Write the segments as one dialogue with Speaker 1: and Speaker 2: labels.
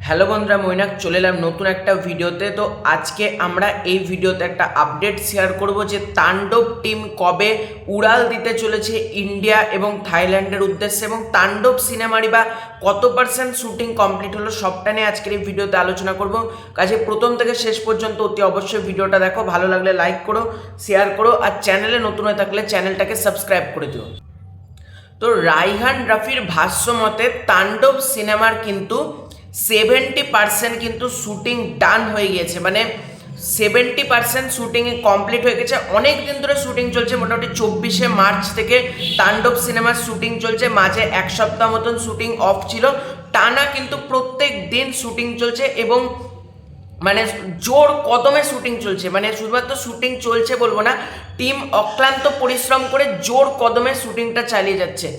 Speaker 1: Hello বন্ধুরা, মৈনাক চলে এলাম নতুন একটা ভিডিওতে। তো আজকে আমরা এই ভিডিওতে একটা আপডেট শেয়ার করব যে তাণ্ডব টিম কবে উড়াল দিতে চলেছে ইন্ডিয়া এবং থাইল্যান্ডের উদ্দেশ্যে, এবং তাণ্ডব সিনেমারই বা কত % শুটিং কমপ্লিট হলো সবটা নিয়ে আজকের এই ভিডিওতে আলোচনা করব। কাজে প্রথম থেকে শেষ পর্যন্ত অতি অবশ্যই ভিডিওটা দেখো, ভালো লাগলে লাইক করো, শেয়ার করো, আর চ্যানেলে নতুন হয়ে থাকলে চ্যানেলটাকে সাবস্ক্রাইব করে দিও। তো রাইহান রাফির ভাষ্য মতে তাণ্ডব সিনেমার কিন্তু 70% কিন্তু শুটিং ডান হয়ে গিয়েছে, মানে 70% শুটিং কমপ্লিট হয়ে গেছে। অনেক দিন ধরে শুটিং চলছে, মোটামুটি 24শে মার্চ থেকে তাণ্ডব সিনেমার শুটিং চলছে। মাঝে এক সপ্তাহ মতন শুটিং অফ ছিল, টানা কিন্তু প্রত্যেক দিন শুটিং চলছে এবং মানে জোর কদমে শুটিং চলছে। মানে শুধুমাত্র শুটিং চলছে বলবো না, টিম অক্লান্ত পরিশ্রম করে জোর কদমে শুটিংটা চালিয়ে যাচ্ছে।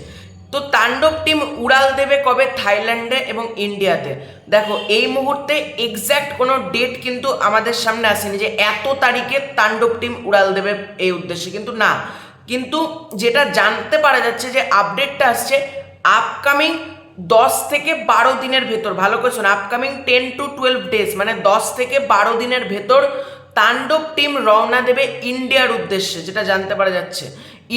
Speaker 1: তো তাণ্ডব টিম উড়াল দেবে কবে থাইল্যান্ডে এবং ইন্ডিয়াতে? দেখো, এই মুহূর্তে এক্স্যাক্ট কোনো ডেট কিন্তু আমাদের সামনে আসেনি যে এত তারিখে তাণ্ডব টিম উড়াল দেবে এই উদ্দেশ্যে, কিন্তু না। কিন্তু যেটা জানতে পারা যাচ্ছে যে আপডেটটা আসছে আপকামিং 10 থেকে 12 দিনের ভেতর। ভালো করে শোনো, আপকামিং 10 to 12 ডেজ, মানে 10 থেকে 12 দিনের ভেতর তাণ্ডব টিম রওনা দেবে ইন্ডিয়ার উদ্দেশ্যে, যেটা জানতে পারা যাচ্ছে।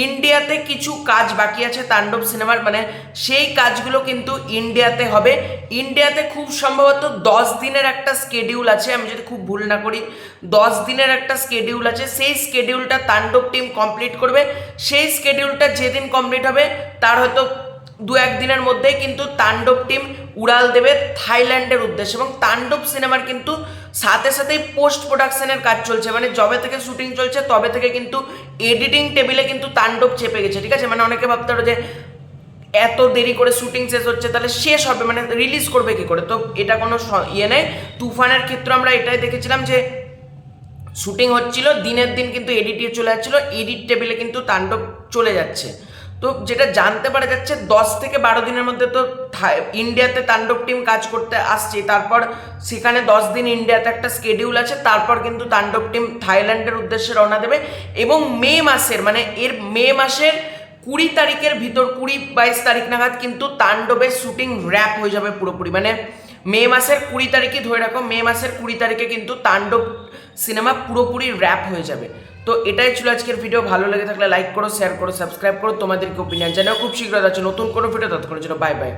Speaker 1: ইন্ডিয়াতে কিছু কাজ বাকি আছে তাণ্ডব সিনেমার, মানে সেই কাজগুলো কিন্তু ইন্ডিয়াতে হবে। ইন্ডিয়াতে খুব সম্ভবত 10 দিনের একটা স্কেডিউল আছে, আমি যদি খুব ভুল না করি 10 দিনের একটা স্কেডিউল আছে। সেই স্কেডিউলটা তাণ্ডব টিম কমপ্লিট করবে। সেই স্কেডিউলটা যেদিন কমপ্লিট হবে তার হয়তো 2-1 দিনের মধ্যেই কিন্তু তাণ্ডব টিম উড়াল দেবে থাইল্যান্ডের উদ্দেশ্যে। এবং তাণ্ডব সিনেমার কিন্তু সাথে সাথেই পোস্ট প্রোডাকশনের কাজ চলছে, মানে যবে থেকে শুটিং চলছে তবে থেকে কিন্তু এডিটিং টেবিলে কিন্তু তাণ্ডব চেপে গেছে। ঠিক আছে, মানে অনেকে ভাবতে পারো যে এত দেরি করে শুটিং শেষ হচ্ছে, তাহলে শেষ হবে মানে রিলিজ করবে কি করে? তো এটা কোনো ইয়ে নেই। তুফানের ক্ষেত্রে আমরা এটাই দেখেছিলাম যে শুটিং হচ্ছিল, দিনের দিন কিন্তু এডিটে চলে যাচ্ছিলো, এডিট টেবিলে কিন্তু তাণ্ডব চলে যাচ্ছে। তো যেটা জানতে পারা যাচ্ছে 10 থেকে 12 দিনের মধ্যে তো ইন্ডিয়াতে তাণ্ডব টিম কাজ করতে আসছে, তারপর সেখানে 10 দিন ইন্ডিয়াতে একটা স্কেডিউল আছে, তারপর কিন্তু তাণ্ডব টিম থাইল্যান্ডের উদ্দেশ্যে রওনা দেবে। এবং মে মাসের, মানে মে মাসের 20 তারিখের ভিতর, 20-22 তারিখ নাগাদ কিন্তু তাণ্ডবের শুটিং র্যাপ হয়ে যাবে পুরোপুরি। মানে মে মাসের 20 তারিখে ধরে রাখো, মে মাসের 20 তারিখে কিন্তু তাণ্ডব সিনেমা পুরোপুরি র্যাপ হয়ে যাবে। তো এটাই ছিল আজকের ভিডিও। ভালো লেগে থাকলে লাইক করো, শেয়ার করো, সাবস্ক্রাইব করো, তোমাদেরকে ওপিনিয়ন জানাও। খুব শীঘ্রই আছে নতুন কোনো ভিডিও, ততক্ষণের জন্য বাই বাই।